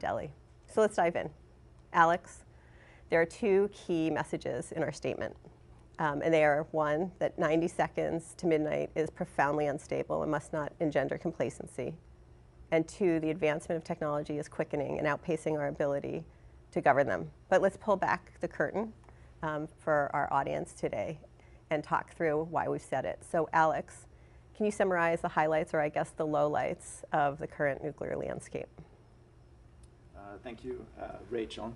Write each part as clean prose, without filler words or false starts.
Delhi. So let's dive in. Alex, there are two key messages in our statement. And they are, one, that 90 seconds to midnight is profoundly unstable and must not engender complacency. And two, the advancement of technology is quickening and outpacing our ability to govern them. But let's pull back the curtain for our audience today and talk through why we've said it. So Alex, can you summarize the highlights, or I guess the lowlights, of the current nuclear landscape? Thank you, Rachel.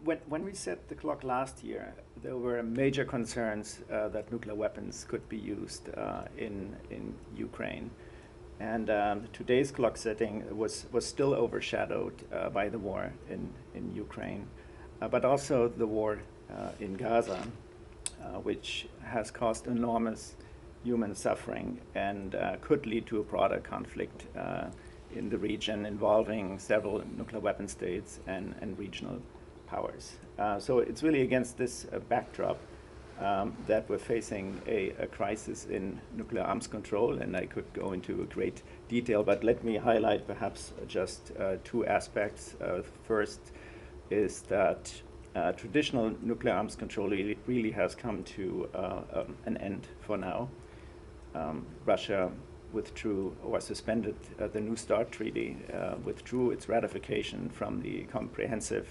When we set the clock last year, there were major concerns that nuclear weapons could be used in Ukraine. And today's clock setting was still overshadowed by the war in Ukraine, but also the war in Gaza, which has caused enormous human suffering and could lead to a broader conflict in the region involving several nuclear weapon states and regional powers. So it's really against this backdrop that we're facing a crisis in nuclear arms control, and I could go into great detail, but let me highlight perhaps just two aspects. First is that traditional nuclear arms control really has come to an end for now. Russia withdrew or suspended the New START Treaty, withdrew its ratification from the Comprehensive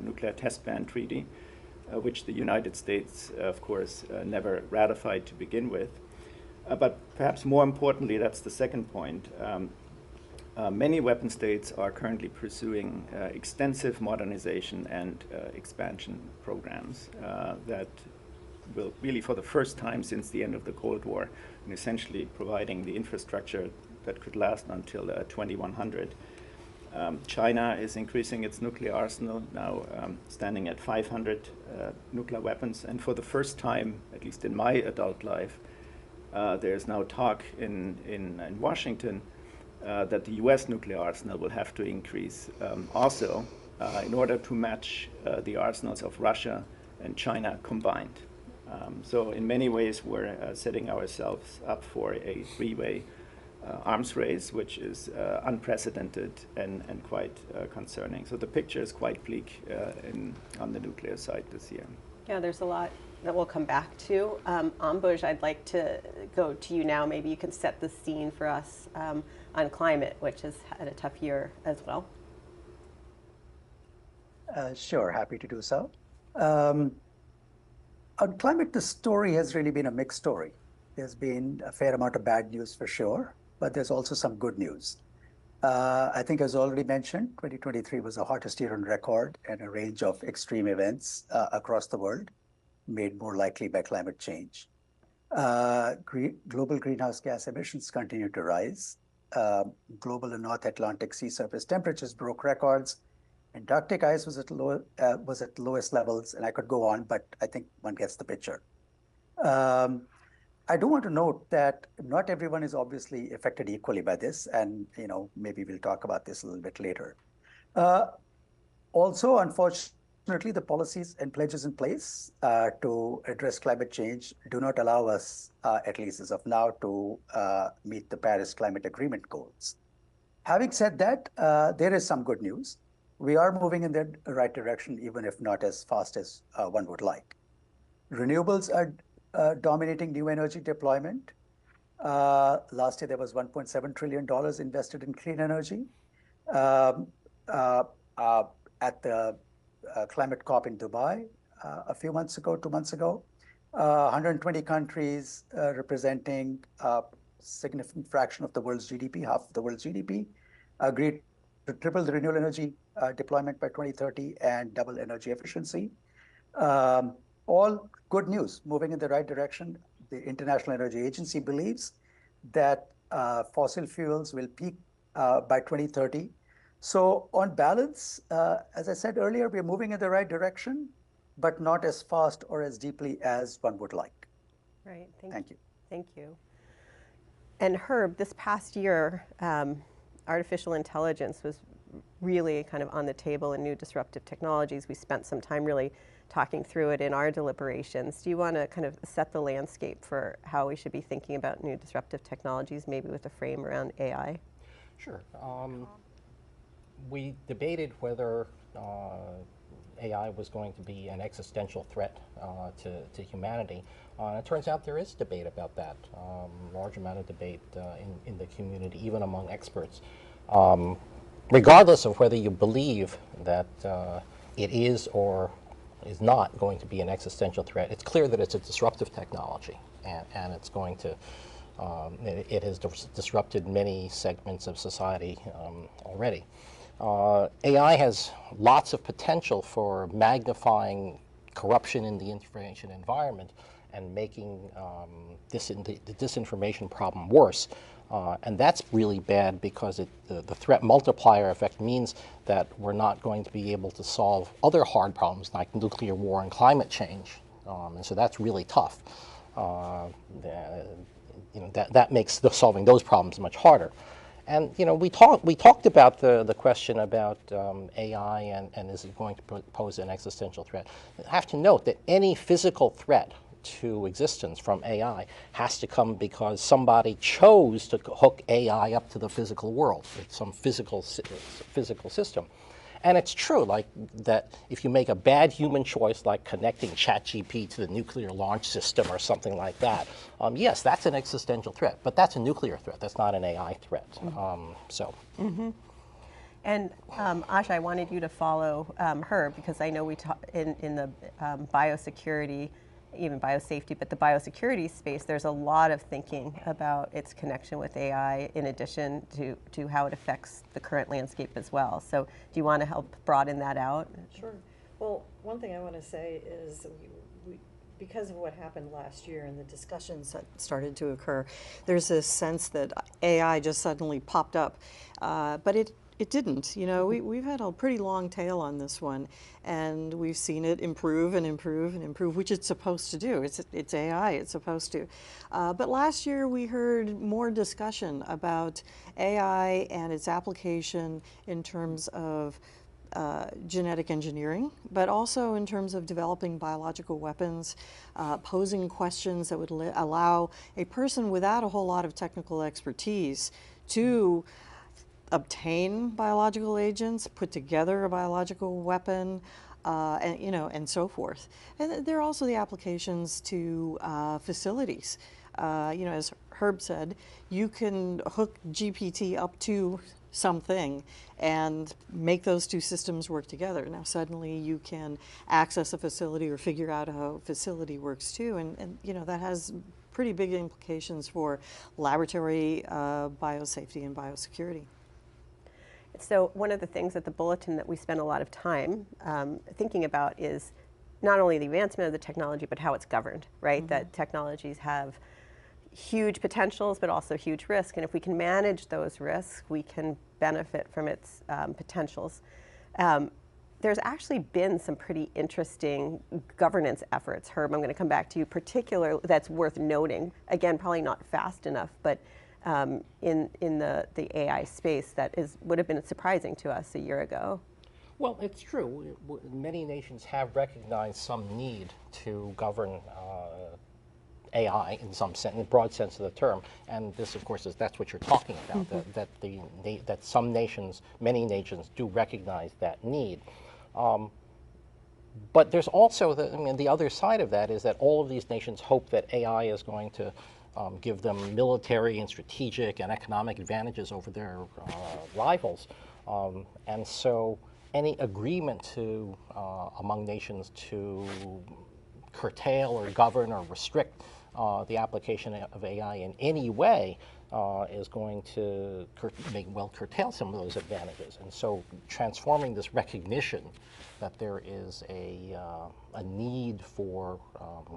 Nuclear Test Ban Treaty, which the United States, of course, never ratified to begin with. But perhaps more importantly, that's the second point, many weapon states are currently pursuing extensive modernization and expansion programs that will really, for the first time since the end of the Cold War, and essentially providing the infrastructure that could last until 2100. China is increasing its nuclear arsenal, now standing at 500 nuclear weapons. And for the first time, at least in my adult life, there's now talk in Washington that the US nuclear arsenal will have to increase also in order to match the arsenals of Russia and China combined. So in many ways, we're setting ourselves up for a three-way arms race, which is unprecedented and quite concerning. So the picture is quite bleak on the nuclear side this year. Yeah, there's a lot that we'll come back to. Ambuj, I'd like to go to you now. Maybe you can set the scene for us on climate, which has had a tough year as well. Sure, happy to do so. On climate, the story has really been a mixed story. There's been a fair amount of bad news for sure, but there's also some good news. I think, as already mentioned, 2023 was the hottest year on record, and a range of extreme events across the world made more likely by climate change. Global greenhouse gas emissions continue to rise. Global and North Atlantic sea surface temperatures broke records. Antarctic ice was at lowest levels, and I could go on, but I think one gets the picture. I do want to note that not everyone is obviously affected equally by this, and maybe we'll talk about this a little bit later. Also, unfortunately, the policies and pledges in place to address climate change do not allow us, at least as of now, to meet the Paris Climate Agreement goals. Having said that, there is some good news. We are moving in the right direction, even if not as fast as one would like. Renewables are dominating new energy deployment. Last year, there was $1.7 trillion invested in clean energy. At the climate COP in Dubai a few months ago, 2 months ago, 120 countries representing a significant fraction of the world's GDP, half of the world's GDP, agreed to triple the renewable energy deployment by 2030 and double energy efficiency. All good news, moving in the right direction. The International Energy Agency believes that fossil fuels will peak by 2030. So on balance, as I said earlier, we're moving in the right direction, but not as fast or as deeply as one would like. Right, thank you. Thank you. And Herb, this past year, artificial intelligence was really kind of on the table in new disruptive technologies. We spent some time really talking through it in our deliberations. Do you want to kind of set the landscape for how we should be thinking about new disruptive technologies, maybe with a frame around AI? Sure. we debated whether AI was going to be an existential threat to humanity. And it turns out there is debate about that, large amount of debate in the community, even among experts. Regardless of whether you believe that it is or is not going to be an existential threat, it's clear that it's a disruptive technology, and it's going to, it has disrupted many segments of society already. AI has lots of potential for magnifying corruption in the information environment and making the disinformation problem worse. And that's really bad because the threat multiplier effect means that we're not going to be able to solve other hard problems like nuclear war and climate change. And so that's really tough. That makes solving those problems much harder. And we talked about the question about AI and is it going to pose an existential threat. I have to note that any physical threat to existence from AI has to come because somebody chose to hook AI up to the physical world. It's some physical system. And it's true, like that if you make a bad human choice, like connecting ChatGPT to the nuclear launch system or something like that, yes, that's an existential threat. But that's a nuclear threat. That's not an AI threat. And Asha, I wanted you to follow her because I know we talk in the biosecurity, even biosafety, but the biosecurity space, there's a lot of thinking about its connection with AI in addition to how it affects the current landscape as well. So do you want to help broaden that out? Sure. Well, one thing I want to say is because of what happened last year and the discussions that started to occur, there's this sense that AI just suddenly popped up, but it didn't. We've had a pretty long tail on this one, and we've seen it improve and improve and improve, which it's supposed to do. It's AI, it's supposed to. But last year we heard more discussion about AI and its application in terms of genetic engineering, but also in terms of developing biological weapons, posing questions that would allow a person without a whole lot of technical expertise to obtain biological agents, put together a biological weapon, and so forth. And there are also the applications to facilities. As Herb said, you can hook GPT up to something and make those two systems work together. Now suddenly you can access a facility or figure out how a facility works too, and that has pretty big implications for laboratory biosafety and biosecurity. So one of the things at the Bulletin that we spend a lot of time thinking about is not only the advancement of the technology, but how it's governed, right? That technologies have huge potentials, but also huge risk. And if we can manage those risks, we can benefit from its potentials. There's actually been some pretty interesting governance efforts. Herb, I'm going to come back to you, particularly that's worth noting. Again, probably not fast enough, but in the AI space that would have been surprising to us a year ago. Well, it's true. Many nations have recognized some need to govern AI in some sense, in the broad sense of the term, and this, of course, that's what you're talking about. That some nations, many nations, do recognize that need. But there's also the other side of that is that all of these nations hope that AI is going to give them military and strategic and economic advantages over their rivals. And so any agreement among nations to curtail or govern or restrict the application of AI in any way is going to curtail some of those advantages. And so transforming this recognition that there is a need for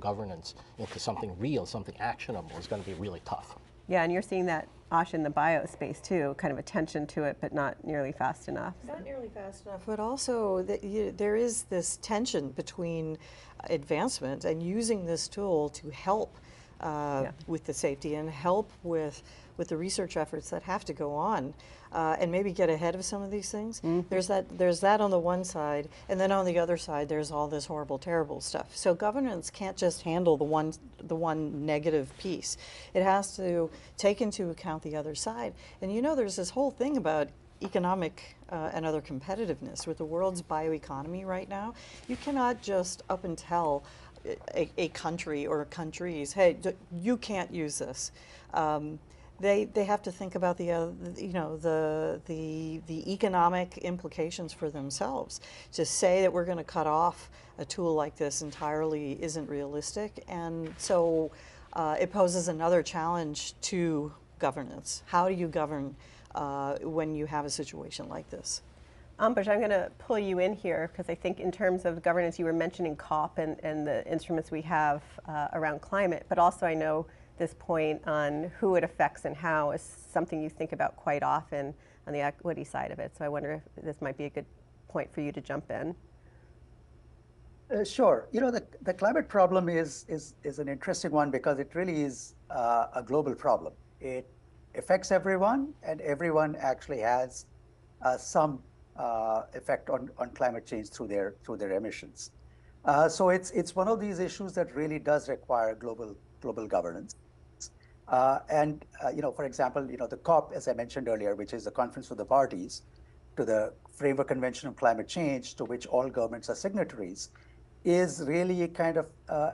governance into something real, something actionable, is going to be really tough. Yeah, and you're seeing that, Ash, in the bio space too, kind of attention to it, but not nearly fast enough. Not nearly fast enough, but also there is this tension between advancement and using this tool to help with the safety and help with the research efforts that have to go on, and maybe get ahead of some of these things. There's that on the one side, and then on the other side there's all this horrible, terrible stuff. So governance can't just handle the one negative piece. It has to take into account the other side. And there's this whole thing about economic and other competitiveness. With the world's bioeconomy right now, you cannot just up and tell a country or countries, hey, you can't use this. They have to think about the economic implications for themselves. To say that we're going to cut off a tool like this entirely isn't realistic, and so it poses another challenge to governance. How do you govern when you have a situation like this? Ambush, I'm going to pull you in here because I think in terms of governance, you were mentioning COP and the instruments we have around climate, but also I know this point on who it affects and how is something you think about quite often on the equity side of it. So I wonder if this might be a good point for you to jump in. Sure. You know, the climate problem is an interesting one because it really is a global problem. It affects everyone, and everyone actually has some effect on climate change through their emissions. So it's one of these issues that really does require global governance. You know, for example, you know, the COP, as I mentioned earlier, which is the Conference of the Parties to the Framework Convention on Climate Change, to which all governments are signatories, is really a kind of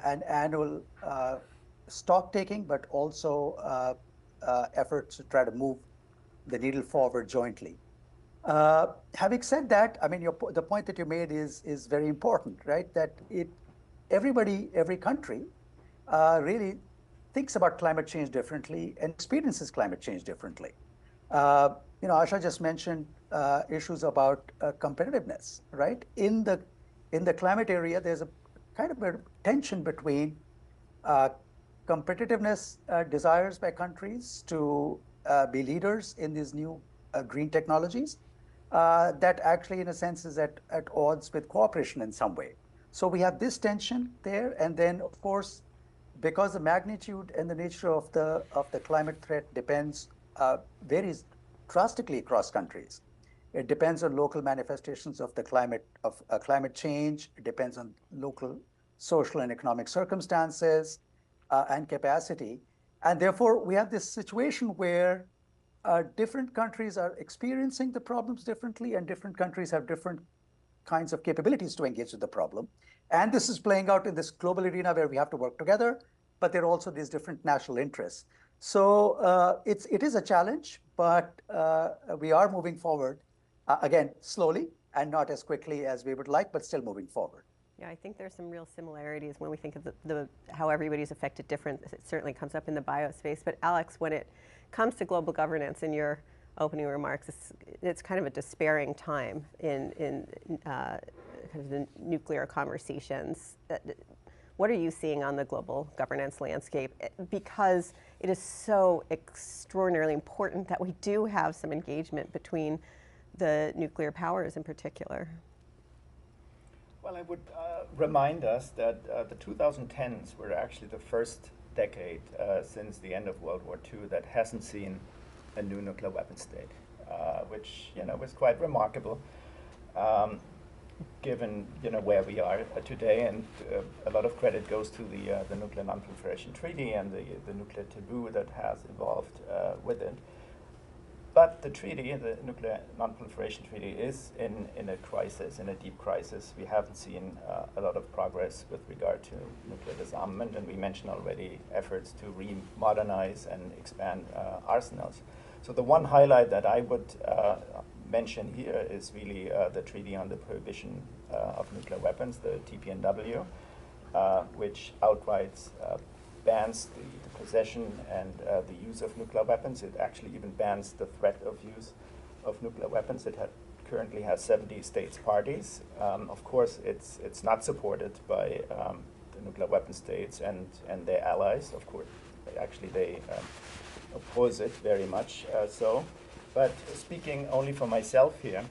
an annual stock taking, but also efforts to try to move the needle forward jointly. Having said that, I mean, the point that you made is very important, right? That every country really thinks about climate change differently and experiences climate change differently. You know, Asha just mentioned issues about competitiveness, right? In the climate area, there's a kind of a tension between competitiveness desires by countries to be leaders in these new green technologies that actually, in a sense, is at odds with cooperation in some way. So we have this tension there, and then, of course, because the magnitude and the nature of the climate threat varies drastically across countries. It depends on local manifestations of the climate change. It depends on local social and economic circumstances and capacity. And therefore, we have this situation where different countries are experiencing the problems differently, and different countries have different kinds of capabilities to engage with the problem. And this is playing out in this global arena where we have to work together, but there are also these different national interests. So it is a challenge, but we are moving forward, again, slowly and not as quickly as we would like, but still moving forward. Yeah, I think there's some real similarities when we think of how everybody's affected different. It certainly comes up in the biospace. But Alex, when it comes to global governance, in your opening remarks, it's kind of a despairing time in kind of the nuclear conversations. What are you seeing on the global governance landscape? Because it is so extraordinarily important that we do have some engagement between the nuclear powers in particular. Well, I would remind us that the 2010s were actually the first decade since the end of World War II that hasn't seen a new nuclear weapon state, which was quite remarkable, given where we are today. And a lot of credit goes to the Nuclear Non-Proliferation Treaty and the nuclear taboo that has evolved with it. But the treaty, the Nuclear Non-Proliferation Treaty, is in a crisis, in a deep crisis. We haven't seen a lot of progress with regard to nuclear disarmament, and we mentioned already efforts to re-modernize and expand arsenals. So the one highlight that I would mention here is really the Treaty on the Prohibition of Nuclear Weapons, the TPNW, which outright bans the possession and the use of nuclear weapons. It actually even bans the threat of use of nuclear weapons. It currently has 70 states parties. Of course, it's not supported by the nuclear weapon states and their allies. Of course, actually they oppose it very much so. But speaking only for myself here,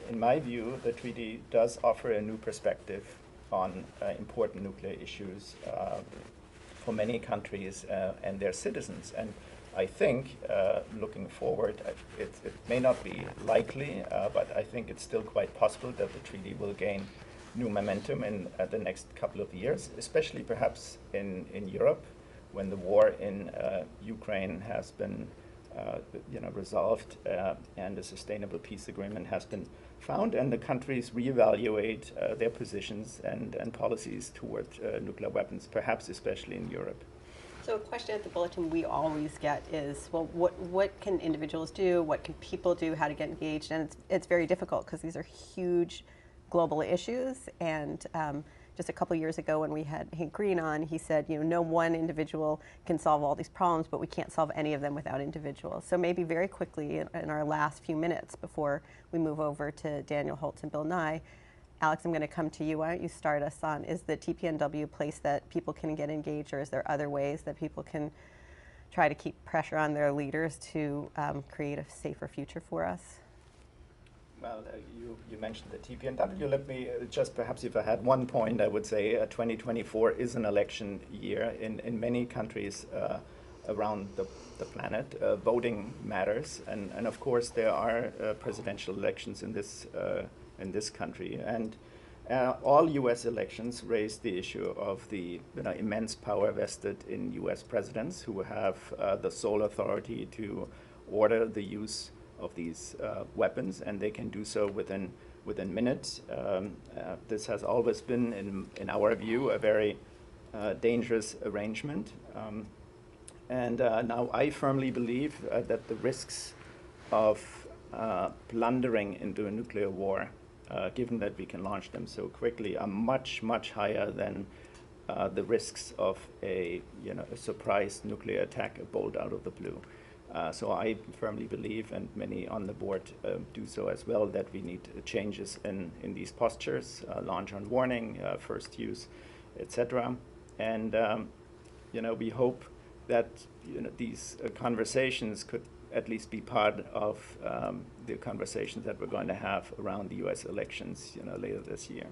in my view, the treaty does offer a new perspective on important nuclear issues for many countries and their citizens. And I think, looking forward, it may not be likely, but I think it's still quite possible that the treaty will gain new momentum in the next couple of years, especially perhaps in Europe, when the war in Ukraine has been resolved, and a sustainable peace agreement has been found, and the countries reevaluate their positions and policies toward nuclear weapons, perhaps especially in Europe. So a question at the bulletin we always get is, well, what can individuals do? What can people do? How to get engaged? And it's very difficult because these are huge global issues. And just a couple years ago when we had Hank Green on, he said, no one individual can solve all these problems, but we can't solve any of them without individuals. So maybe very quickly in our last few minutes before we move over to Daniel Holtz and Bill Nye, Alex, I'm going to come to you. Why don't you start us on, is the TPNW a place that people can get engaged, or is there other ways that people can try to keep pressure on their leaders to create a safer future for us? Well, you mentioned the TPNW. Let me just, perhaps if I had one point, I would say 2024 is an election year in many countries around the planet. Voting matters, and of course there are presidential elections in this country, and all U.S. elections raise the issue of the immense power vested in U.S. presidents, who have the sole authority to order the use of these weapons, and they can do so within minutes. This has always been, in our view, a very dangerous arrangement. And now I firmly believe that the risks of blundering into a nuclear war, given that we can launch them so quickly, are much, much higher than the risks of a surprise nuclear attack, a bolt out of the blue. So I firmly believe, and many on the board do so as well, that we need changes in these postures, launch on warning, first use, etc. And we hope that these conversations could at least be part of the conversations that we're going to have around the U.S. elections later this year.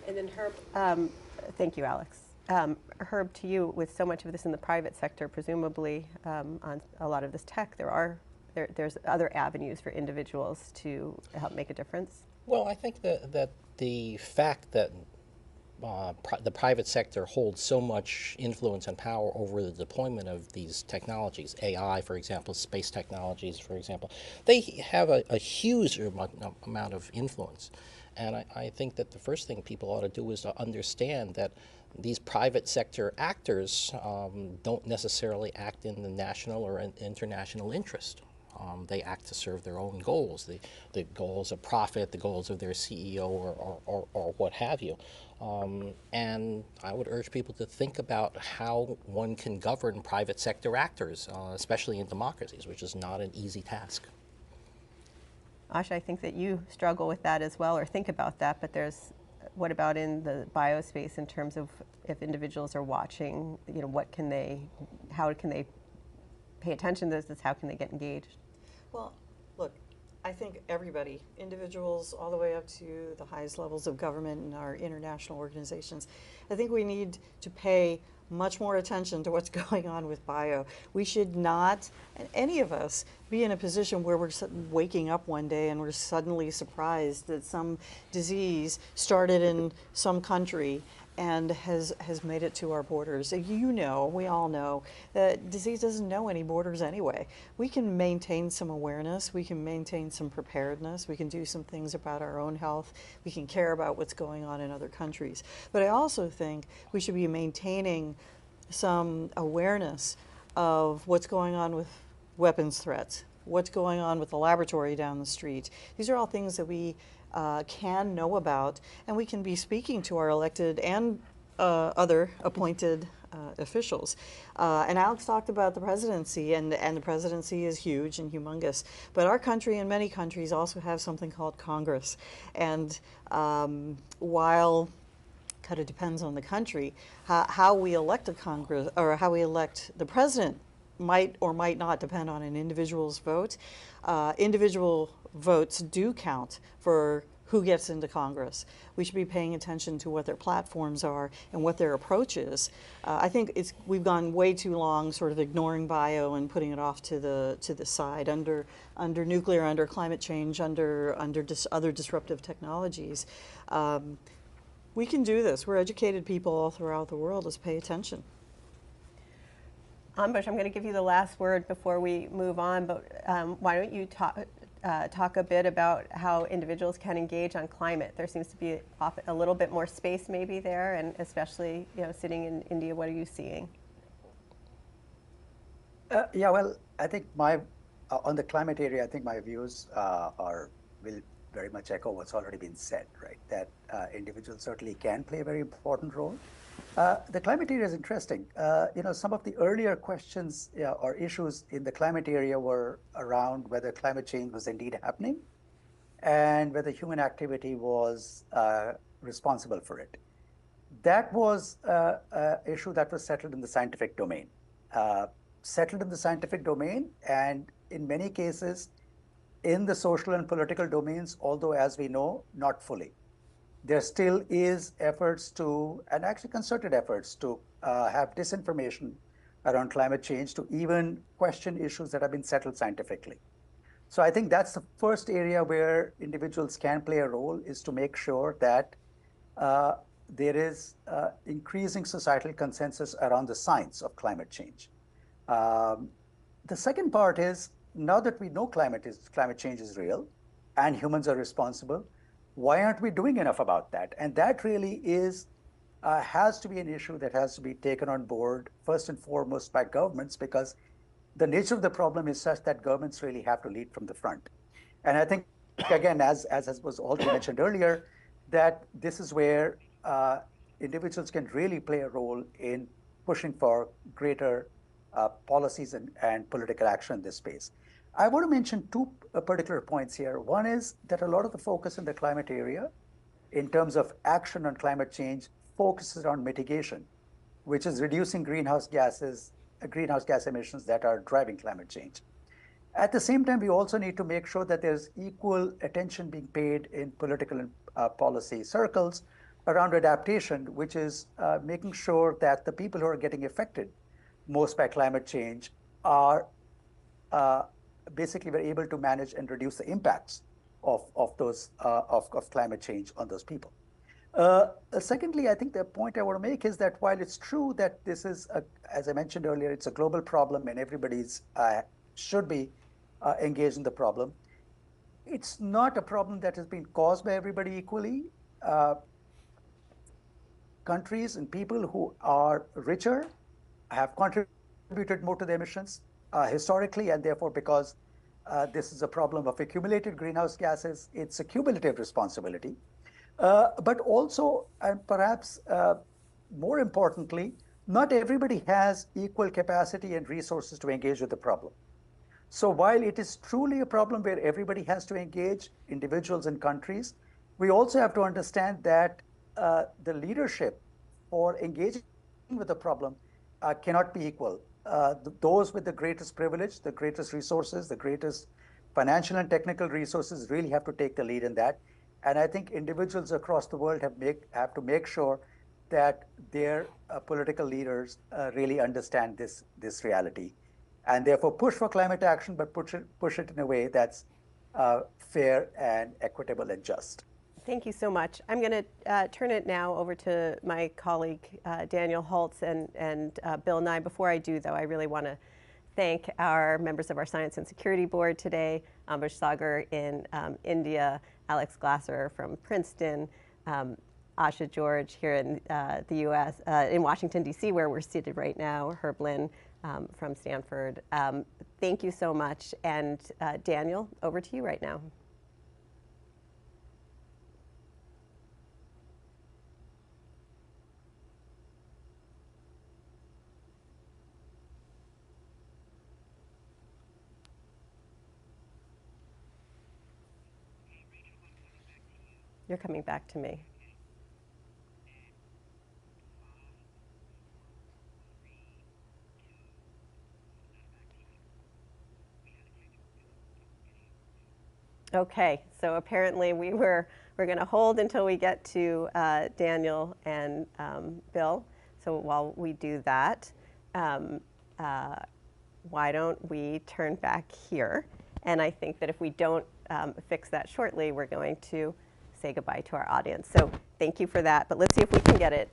And then Herb, thank you, Alex. Herb, to you, with so much of this in the private sector, presumably on a lot of this tech, there's other avenues for individuals to help make a difference? Well, I think that the fact that the private sector holds so much influence and power over the deployment of these technologies, AI, for example, space technologies, for example, they have a huge amount of influence. And I think that the first thing people ought to do is to understand that these private sector actors don't necessarily act in the national or international interest. They act to serve their own goals, the goals of profit, the goals of their CEO or what have you. And I would urge people to think about how one can govern private sector actors, especially in democracies, which is not an easy task. Asha, I think that you struggle with that as well, or think about that, but what about in the biospace in terms of if individuals are watching, how can they pay attention to this, how can they get engaged? Well, look, I think everybody, individuals all the way up to the highest levels of government and our international organizations, I think we need to pay much more attention to what's going on with bio. We should not, any of us, be in a position where we're waking up one day and we're suddenly surprised that some disease started in some country and has made it to our borders. We all know that disease doesn't know any borders anyway. We can maintain some awareness, we can maintain some preparedness, we can do some things about our own health, we can care about what's going on in other countries. But I also think we should be maintaining some awareness of what's going on with weapons threats, what's going on with the laboratory down the street. These are all things that we can know about, and we can be speaking to our elected and other appointed officials. And Alex talked about the presidency, and the presidency is huge and humongous. But our country and many countries also have something called Congress. And while kind of depends on the country, how we elect a Congress, or how we elect the president might or might not depend on an individual's vote. Individual votes do count for who gets into Congress. We should be paying attention to what their platforms are and what their approach is. I think we've gone way too long sort of ignoring bio and putting it off to the side under nuclear, under climate change, under other disruptive technologies. We can do this. We're educated people all throughout the world. Let's pay attention. Ambush, I'm going to give you the last word before we move on, but why don't you talk a bit about how individuals can engage on climate? There seems to be a little bit more space maybe there, and especially sitting in India, what are you seeing? Yeah, well, I think on the climate area, I think my views will very much echo what's already been said, right? That individuals certainly can play a very important role. The climate area is interesting. Some of the earlier questions or issues in the climate area were around whether climate change was indeed happening and whether human activity was responsible for it. That was an issue that was settled in the scientific domain. And in many cases, in the social and political domains, although as we know, not fully. There still is efforts to, and actually concerted efforts to have disinformation around climate change to even question issues that have been settled scientifically. So I think that's the first area where individuals can play a role, is to make sure that there is increasing societal consensus around the science of climate change. The second part is, now that we know climate change is real and humans are responsible, why aren't we doing enough about that? And that really has to be an issue that has to be taken on board first and foremost by governments, because the nature of the problem is such that governments really have to lead from the front. And I think, again, as was already mentioned earlier, that this is where individuals can really play a role in pushing for greater policies and political action in this space. I want to mention two particular points here. One is that a lot of the focus in the climate area, in terms of action on climate change, focuses on mitigation, which is reducing greenhouse gas emissions that are driving climate change. At the same time, we also need to make sure that there's equal attention being paid in political and policy circles around adaptation, which is making sure that the people who are getting affected most by climate change are basically we're able to manage and reduce the impacts of climate change on those people. Secondly, I think the point I want to make is that while it's true that this is, as I mentioned earlier, it's a global problem and everybody's should be engaged in the problem, it's not a problem that has been caused by everybody equally. Countries and people who are richer have contributed more to the emissions historically, and therefore, because this is a problem of accumulated greenhouse gases, it's a cumulative responsibility. But also, and perhaps more importantly, not everybody has equal capacity and resources to engage with the problem. So while it is truly a problem where everybody has to engage, individuals and countries, we also have to understand that the leadership for engaging with the problem cannot be equal. Those with the greatest privilege, the greatest resources, the greatest financial and technical resources really have to take the lead in that. And I think individuals across the world have to make sure that their political leaders really understand this reality, and therefore push for climate action, but push it in a way that's fair and equitable and just. Thank you so much. I'm going to turn it now over to my colleague, Daniel Holtz and Bill Nye. Before I do, though, I really want to thank our members of our Science and Security Board today, Ambush Sagar in India, Alex Glasser from Princeton, Asha George here in the U.S., in Washington, D.C., where we're seated right now, Herb Lynn from Stanford. Thank you so much. And Daniel, over to you right now. You're coming back to me. Okay, so apparently we're going to hold until we get to Daniel and Bill. So while we do that, why don't we turn back here? And I think that if we don't fix that shortly, we're going to say goodbye to our audience. So thank you for that, but let's see if we can get it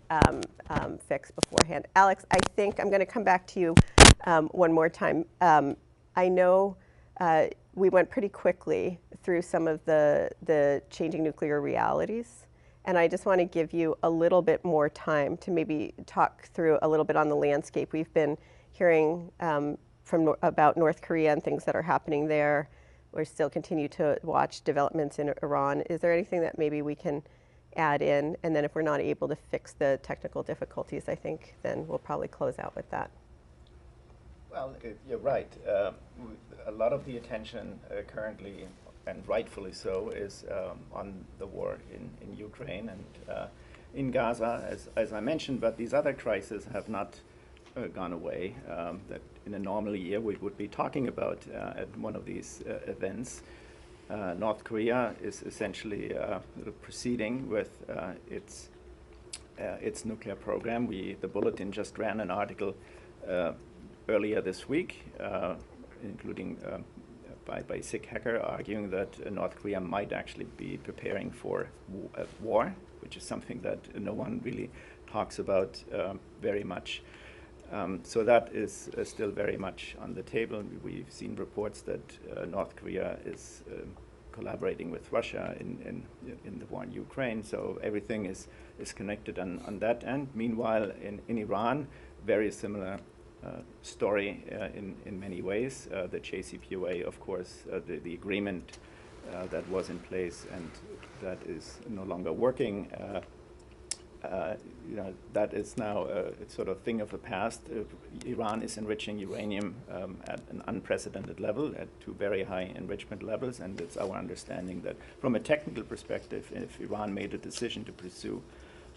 fixed beforehand. Alex, I think I'm going to come back to you. one more time. I know we went pretty quickly through some of the changing nuclear realities, and I just want to give you a little bit more time to maybe talk through a little bit on the landscape. We've been hearing about North Korea and things that are happening there. We still continue to watch developments in Iran. Is there anything that maybe we can add in? And then if we're not able to fix the technical difficulties, I think then we'll probably close out with that. Well, you're right. A lot of the attention currently, and rightfully so, is on the war in Ukraine and in Gaza, as I mentioned, but these other crises have not gone away, that in a normal year we would be talking about at one of these events. North Korea is essentially proceeding with its nuclear program. The Bulletin just ran an article earlier this week, including by Sikh hacker, arguing that North Korea might actually be preparing for war, which is something that no one really talks about very much. So that is still very much on the table. We've seen reports that North Korea is collaborating with Russia in the war in Ukraine. So everything is connected on that end. Meanwhile, in Iran, very similar story in many ways. The JCPOA, of course, the agreement that was in place and that is no longer working. That is now a sort of thing of the past. Iran is enriching uranium at an unprecedented level, at two very high enrichment levels, and it's our understanding that from a technical perspective, if Iran made a decision to pursue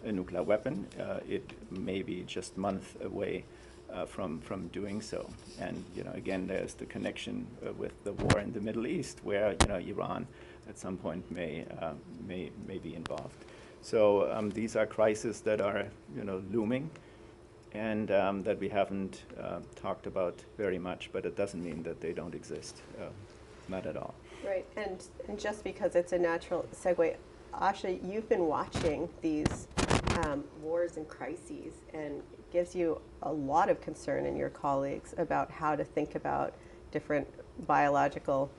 a nuclear weapon, it may be just months away from doing so. And again, there's the connection with the war in the Middle East, where Iran at some point may be involved. So these are crises that are looming, and that we haven't talked about very much. But it doesn't mean that they don't exist, not at all. Right, and just because it's a natural segue, Asha, you've been watching these wars and crises, and it gives you a lot of concern in your colleagues about how to think about different biological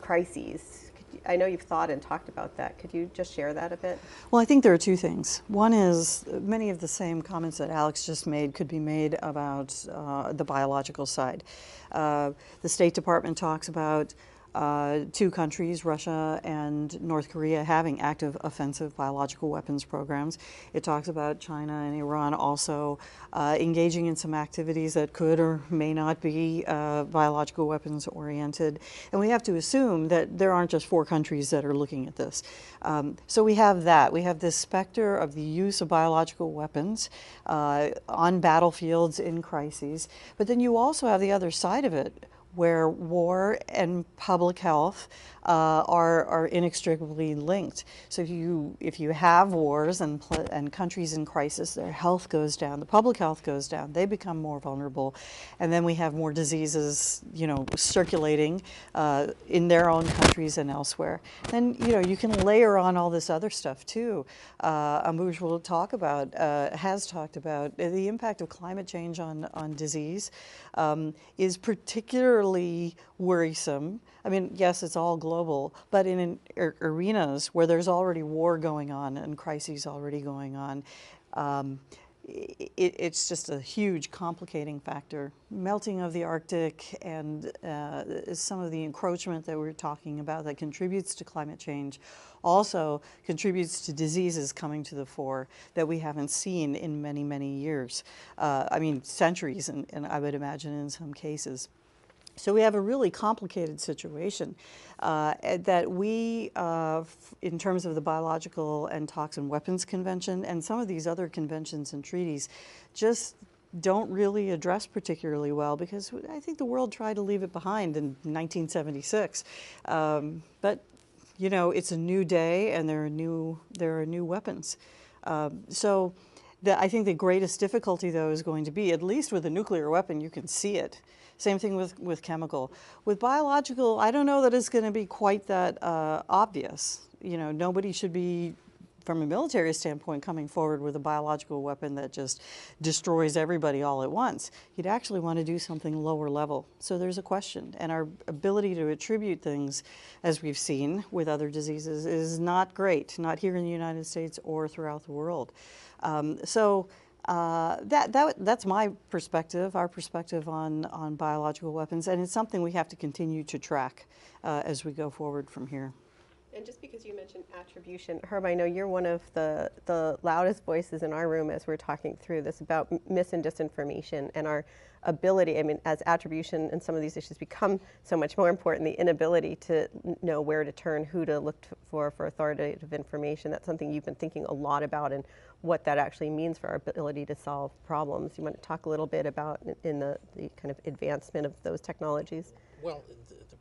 crises. I know you've thought and talked about that. Could you just share that a bit? Well, I think there are two things. One is many of the same comments that Alex just made could be made about the biological side. The State Department talks about two countries, Russia and North Korea, having active offensive biological weapons programs. It talks about China and Iran also engaging in some activities that could or may not be biological weapons oriented. And we have to assume that there aren't just four countries that are looking at this. So we have that. We have this specter of the use of biological weapons on battlefields in crises. But then you also have the other side of it, where war and public health are inextricably linked. So if you have wars and countries in crisis, their health goes down, the public health goes down, they become more vulnerable, and then we have more diseases, circulating in their own countries and elsewhere. And you can layer on all this other stuff too. Ambuj will has talked about the impact of climate change on disease is particularly worrisome. I mean, yes, it's all global, but in arenas where there's already war going on and crises already going on, it's just a huge complicating factor. Melting of the Arctic and some of the encroachment that we're talking about that contributes to climate change also contributes to diseases coming to the fore that we haven't seen in many, many years. I mean, centuries, and I would imagine in some cases. So we have a really complicated situation that we, in terms of the Biological and Toxin Weapons Convention and some of these other conventions and treaties, just don't really address particularly well, because I think the world tried to leave it behind in 1976. But it's a new day, and there are new weapons. So I think the greatest difficulty, though, is going to be, at least with a nuclear weapon, you can see it. Same thing with chemical. With biological, I don't know that it's going to be quite that obvious. Nobody should be from a military standpoint, coming forward with a biological weapon that just destroys everybody all at once. You'd actually want to do something lower level. So there's a question. And our ability to attribute things, as we've seen with other diseases, is not great, not here in the United States or throughout the world. That's my perspective, our perspective on biological weapons, and it's something we have to continue to track as we go forward from here. And just because you mentioned attribution, Herb, I know you're one of the loudest voices in our room as we're talking through this about mis and disinformation and our ability, I mean, as attribution and some of these issues become so much more important, the inability to know where to turn, who to look for authoritative information. That's something you've been thinking a lot about and what that actually means for our ability to solve problems. You want to talk a little bit about in the kind of advancement of those technologies? Well,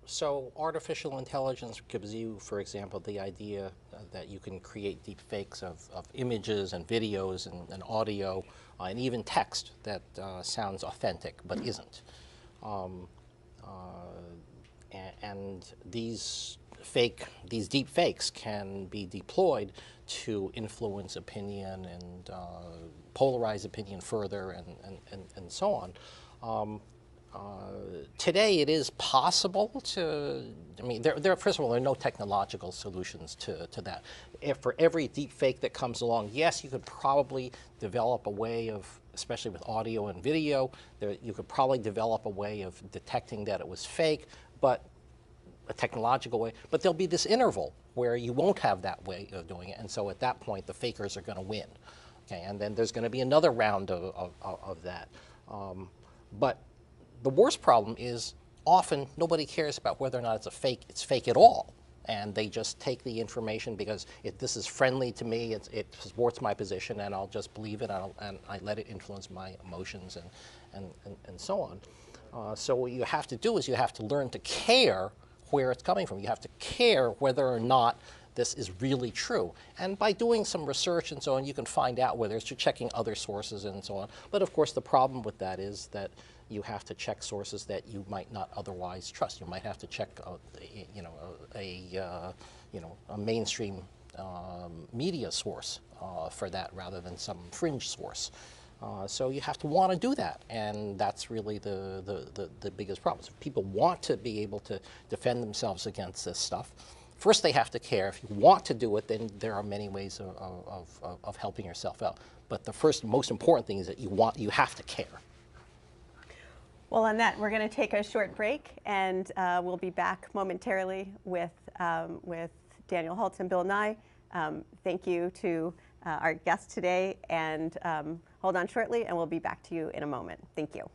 so artificial intelligence gives you, for example, the idea that you can create deep fakes of images and videos and audio and even text that sounds authentic but isn't. And these deep fakes can be deployed to influence opinion and polarize opinion further and so on. Today it is possible to, I mean, first of all, there are no technological solutions to that. For every deep fake that comes along, yes, you could probably develop a way of, especially with audio and video, you could probably develop a way of detecting that it was fake, but a technological way, but there'll be this interval where you won't have that way of doing it, and so at that point the fakers are going to win. Okay, and then there's going to be another round of that. But the worst problem is often nobody cares about whether or not it's fake at all. And they just take the information because this is friendly to me, it supports my position, and I'll just believe it, and I let it influence my emotions and so on. So what you have to do is you have to learn to care where it's coming from. You have to care whether or not this is really true. And by doing some research and so on, you can find out whether it's checking other sources and so on. But of course, the problem with that is that you have to check sources that you might not otherwise trust. You might have to check, a mainstream media source for that rather than some fringe source. So you have to want to do that, and that's really the biggest problem. So if people want to be able to defend themselves against this stuff, first they have to care. If you want to do it, then there are many ways of helping yourself out. But the first, most important thing is that you have to care. Well, on that, we're going to take a short break, and we'll be back momentarily with Daniel Holtz and Bill Nye. Thank you to our guests today, and hold on shortly, and we'll be back to you in a moment. Thank you.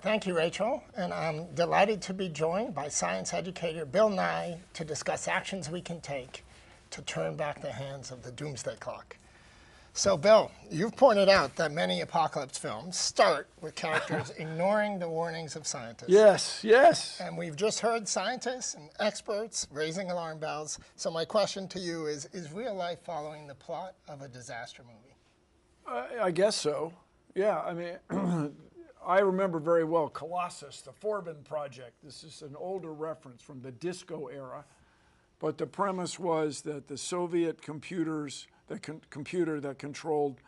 Thank you, Rachel. And I'm delighted to be joined by science educator Bill Nye to discuss actions we can take to turn back the hands of the Doomsday Clock. So, Bill, you've pointed out that many apocalypse films start with characters ignoring the warnings of scientists. Yes, yes. And we've just heard scientists and experts raising alarm bells. So my question to you is real life following the plot of a disaster movie? I guess so. Yeah, I mean, I remember very well Colossus, the Forbin Project. This is an older reference from the disco era. But the premise was that the Soviet computers, the computer that controlled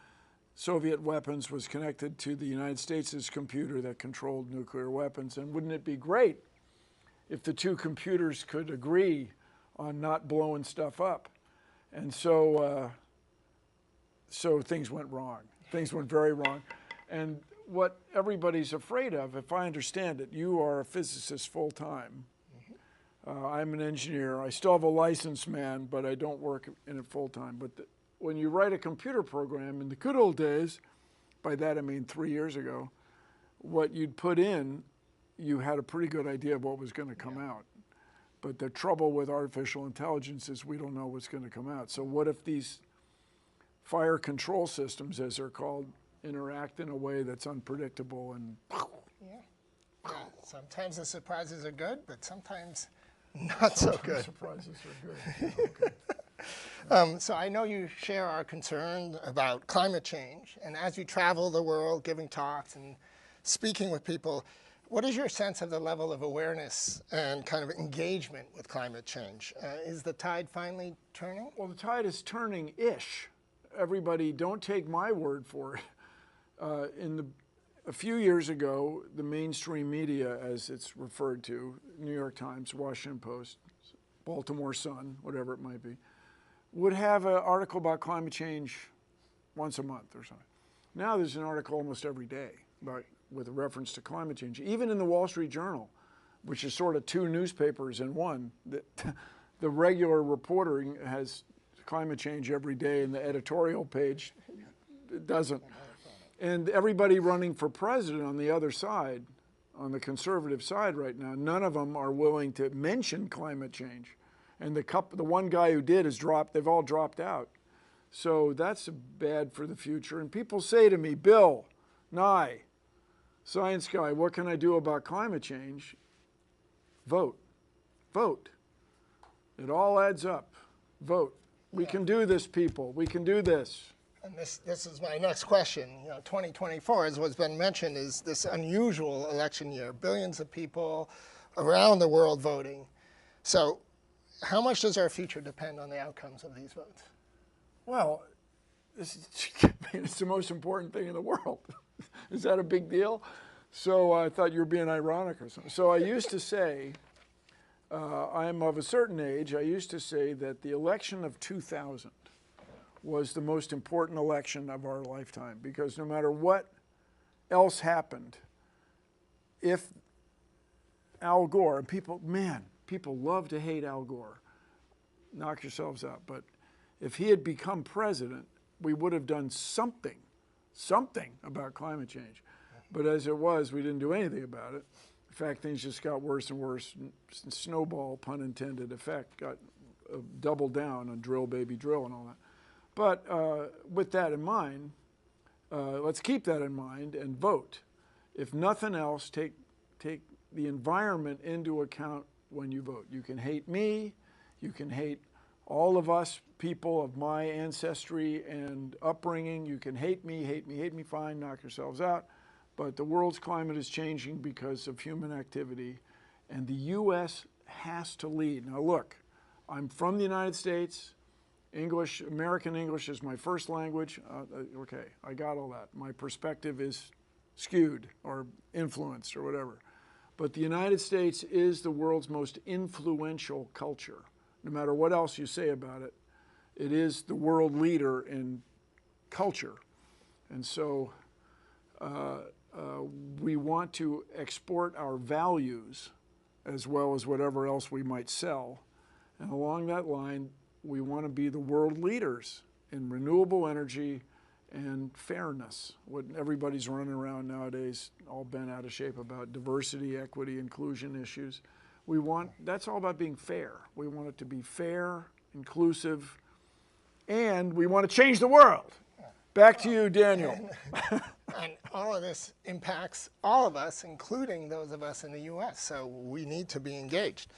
Soviet weapons was connected to the United States' computer that controlled nuclear weapons. And wouldn't it be great if the two computers could agree on not blowing stuff up? And so, so things went wrong. Things went very wrong. And what everybody's afraid of, if I understand it, you are a physicist full-time. I'm an engineer. I still have a license, man, but I don't work in it full-time. But when you write a computer program in the good old days, by that I mean 3 years ago, what you'd put in, you had a pretty good idea of what was going to come out. But the trouble with artificial intelligence is we don't know what's going to come out. So what if these fire control systems, as they're called, interact in a way that's unpredictable and Yeah, sometimes the surprises are good, but sometimes not so good. surprises are good. Yeah, okay. So I know you share our concern about climate change, and as you travel the world giving talks and speaking with people, what is your sense of the level of awareness and kind of engagement with climate change? Is the tide finally turning? Well, the tide is turning-ish. Everybody, don't take my word for it. A few years ago, the mainstream media, as it's referred to, New York Times, Washington Post, Baltimore Sun, whatever it might be, would have an article about climate change once a month or something. Now there's an article almost every day with a reference to climate change. Even in the Wall Street Journal, which is sort of two newspapers in one, the regular reporting has climate change every day, and the editorial page doesn't. And everybody running for president on the other side, on the conservative side right now, none of them are willing to mention climate change. And the one guy who did has dropped, they've all dropped out. So that's bad for the future. And people say to me, Bill Nye, science guy, what can I do about climate change? Vote. Vote. It all adds up. Vote. We can do this, people. We can do this. And this is my next question. 2024, as what's been mentioned, is this unusual election year. Billions of people around the world voting. So how much does our future depend on the outcomes of these votes? Well, it's the most important thing in the world. Is that a big deal? So I thought you were being ironic or something. So I used to say, I'm of a certain age, I used to say that the election of 2000 was the most important election of our lifetime, because no matter what else happened, if Al Gore, and people love to hate Al Gore, knock yourselves out, but if he had become president, we would have done something about climate change. But as it was, we didn't do anything about it. In fact, things just got worse and worse. Snowball, pun intended, effect, got doubled down on drill, baby, drill and all that. But with that in mind, let's keep that in mind and vote. If nothing else, take the environment into account when you vote. You can hate me, you can hate all of us people of my ancestry and upbringing. You can hate me, fine, knock yourselves out. But the world's climate is changing because of human activity, and the U.S. has to lead. Now look, I'm from the United States. English, American English is my first language. Okay, I got all that. My perspective is skewed or influenced or whatever. But the United States is the world's most influential culture. No matter what else you say about it, it is the world leader in culture. And so we want to export our values as well as whatever else we might sell. And along that line, we want to be the world leaders in renewable energy and fairness. What everybody's running around nowadays, all bent out of shape about diversity, equity, inclusion issues. That's all about being fair. We want it to be fair, inclusive, and we want to change the world. Back to you, Daniel. And all of this impacts all of us, including those of us in the U.S., so we need to be engaged.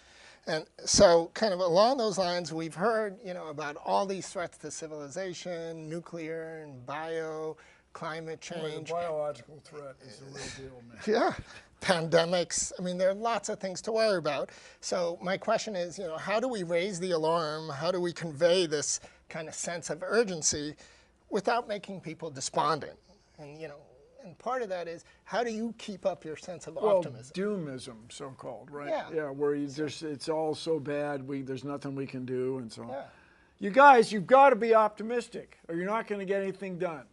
And so kind of along those lines, we've heard, about all these threats to civilization, nuclear and bio, climate change. The biological threat is the real deal, man. Yeah, pandemics. I mean, there are lots of things to worry about. So my question is, how do we raise the alarm? How do we convey this kind of sense of urgency without making people despondent? And, and part of that is, how do you keep up your sense of optimism? Doomism, so-called, right? Yeah. Where it's all so bad, there's nothing we can do, and so on. Yeah. You guys, you've got to be optimistic, or you're not going to get anything done.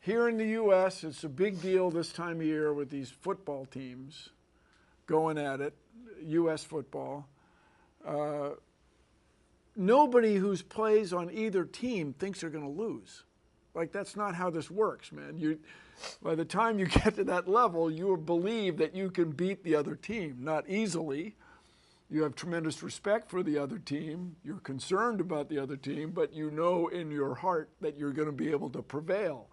Here in the U.S., it's a big deal this time of year with these football teams going at it, U.S. football. Nobody who plays on either team thinks they're going to lose. Like, that's not how this works, man. By the time you get to that level, you believe that you can beat the other team. Not easily. You have tremendous respect for the other team. You're concerned about the other team, but you know in your heart that you're going to be able to prevail.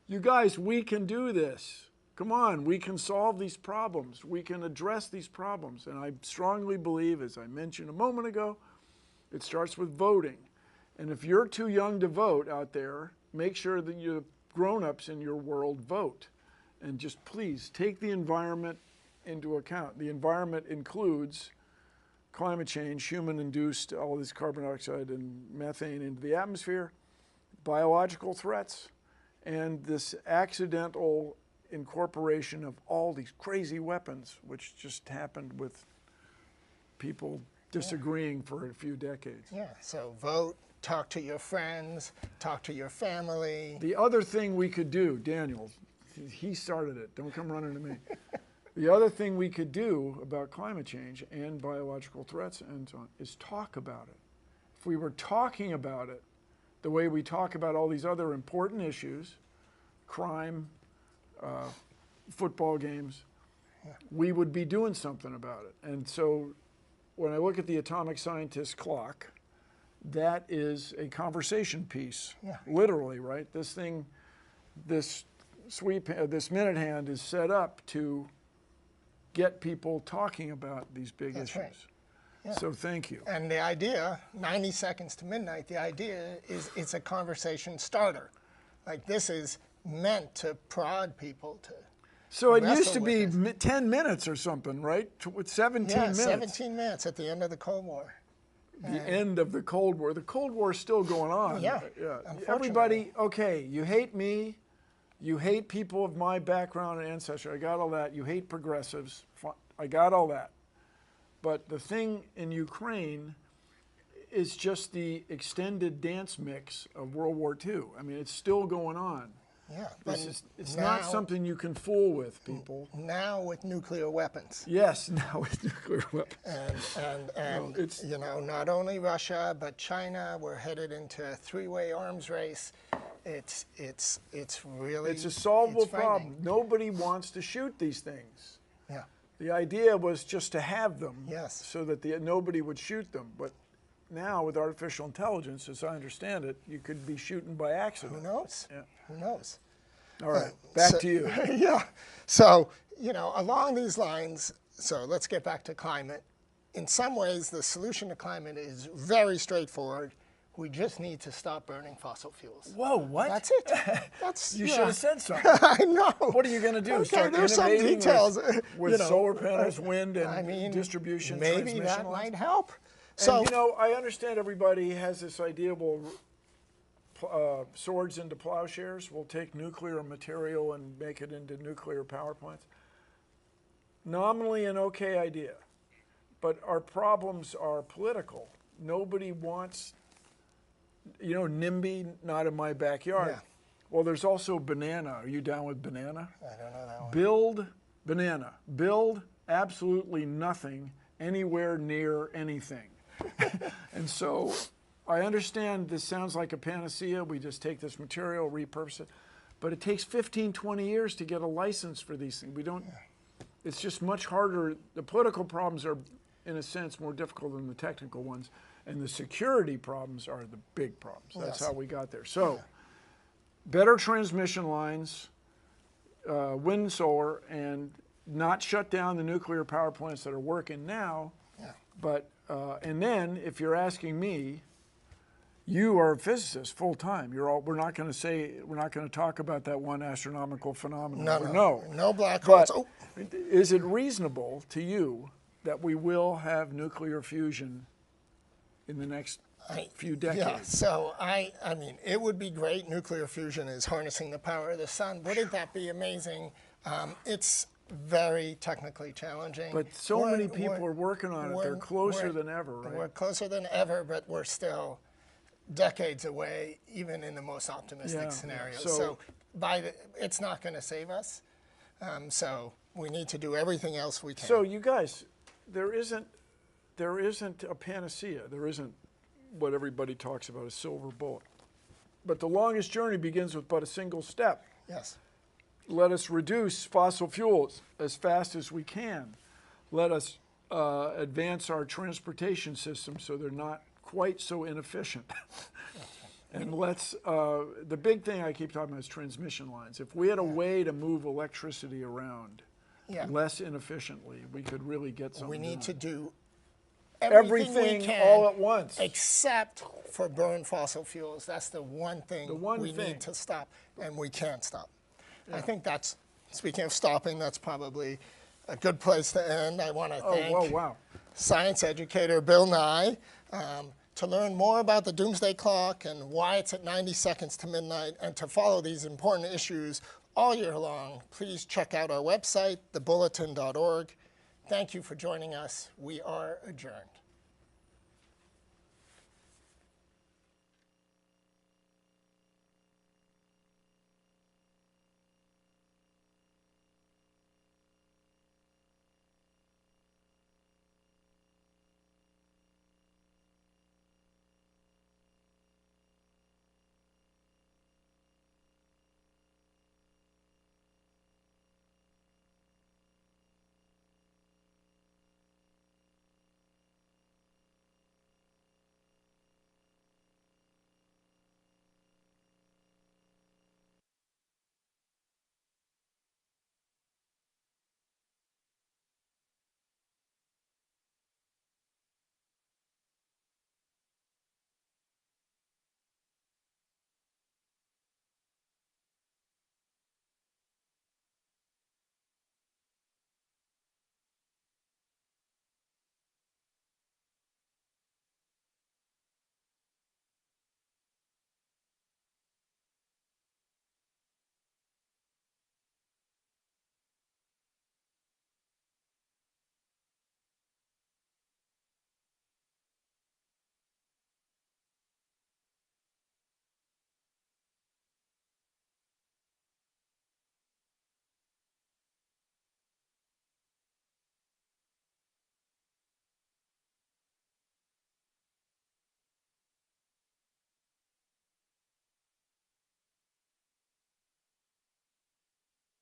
You guys, we can do this. Come on, we can solve these problems. We can address these problems. And I strongly believe, as I mentioned a moment ago, it starts with voting. And if you're too young to vote out there, make sure that you grown-ups in your world vote. And just please take the environment into account. The environment includes climate change, human-induced, all this carbon dioxide and methane into the atmosphere, biological threats, and this accidental incorporation of all these crazy weapons, which just happened with people disagreeing for a few decades. Yeah, so vote, talk to your friends, talk to your family. The other thing we could do, Daniel, he started it, don't come running to me. The other thing we could do about climate change and biological threats and so on is talk about it. If we were talking about it the way we talk about all these other important issues, crime, football games, we would be doing something about it. And so when I look at the Atomic Scientists clock, that is a conversation piece, literally, right? This thing, this minute hand is set up to get people talking about these big issues. Right. Yeah. So thank you. And the idea, 90 seconds to midnight, the idea is it's a conversation starter. Like, this is meant to prod people to So it used to wrestle be with 10 minutes or something, right? With 17 yeah, minutes. 17 minutes at the end of the Cold War. The end of the Cold War. The Cold War is still going on. Yeah, Everybody, okay, you hate me, you hate people of my background and ancestry. I got all that. You hate progressives. I got all that. But the thing in Ukraine is just the extended dance mix of World War II. I mean, it's still going on. Yeah, It's not something you can fool with, people. Now with nuclear weapons. Yes, now with nuclear weapons. And it's, not only Russia, but China, we're headed into a three-way arms race. It's really... It's a solvable problem. Nobody wants to shoot these things. Yeah. The idea was just to have them Yes. so that nobody would shoot them. But now with artificial intelligence, as I understand it, you could be shooting by accident. Who knows? Yeah. Who knows? All right, back to you. Yeah. So, along these lines, so let's get back to climate. In some ways, the solution to climate is very straightforward. We just need to stop burning fossil fuels. Whoa, what? That's it. That's You should have said something. I know. What are you going to do? Okay, Start there's some innovating details, with solar panels, wind, and distribution, maybe transmission that lines? might help. So, and, I understand everybody has this idea, well, swords into plowshares. We'll take nuclear material and make it into nuclear power plants. Nominally an okay idea, but our problems are political. Nobody wants, NIMBY, not in my backyard. Yeah. Well, there's also banana. Are you down with banana? I don't know that one. Build absolutely nothing anywhere near anything. And so I understand this sounds like a panacea. We just take this material, repurpose it. But it takes 15, 20 years to get a license for these things. We don't, it's just much harder. The political problems are, in a sense, more difficult than the technical ones. And the security problems are the big problems. That's how we got there. So, better transmission lines, wind and solar, and not shut down the nuclear power plants that are working now. But, and then, if you're asking me, you are a physicist full time. We're not going to talk about that one astronomical phenomenon. No black holes. But is it reasonable to you that we will have nuclear fusion in the next few decades? Yeah, so I mean, it would be great. Nuclear fusion is harnessing the power of the sun. Wouldn't that be amazing? It's very technically challenging. But so many people are working on it. They're closer than ever, right? We're closer than ever, but we're still decades away, even in the most optimistic scenarios. So it's not going to save us. So we need to do everything else we can. So you guys, there isn't a panacea. There isn't what everybody talks about, a silver bullet. But the longest journey begins with but a single step. Yes. Let us reduce fossil fuels as fast as we can. Let us advance our transportation system so they're not quite so inefficient. And let's, the big thing I keep talking about is transmission lines. If we had a way to move electricity around less inefficiently, we could really get something We need to done. do Everything we can, all at once. except for burn fossil fuels. That's the one thing we need to stop, and we can't stop. I think that's, speaking of stopping, that's probably a good place to end. I want to thank science educator Bill Nye. To learn more about the Doomsday Clock and why it's at 90 seconds to midnight, and to follow these important issues all year long, please check out our website, thebulletin.org. Thank you for joining us. We are adjourned.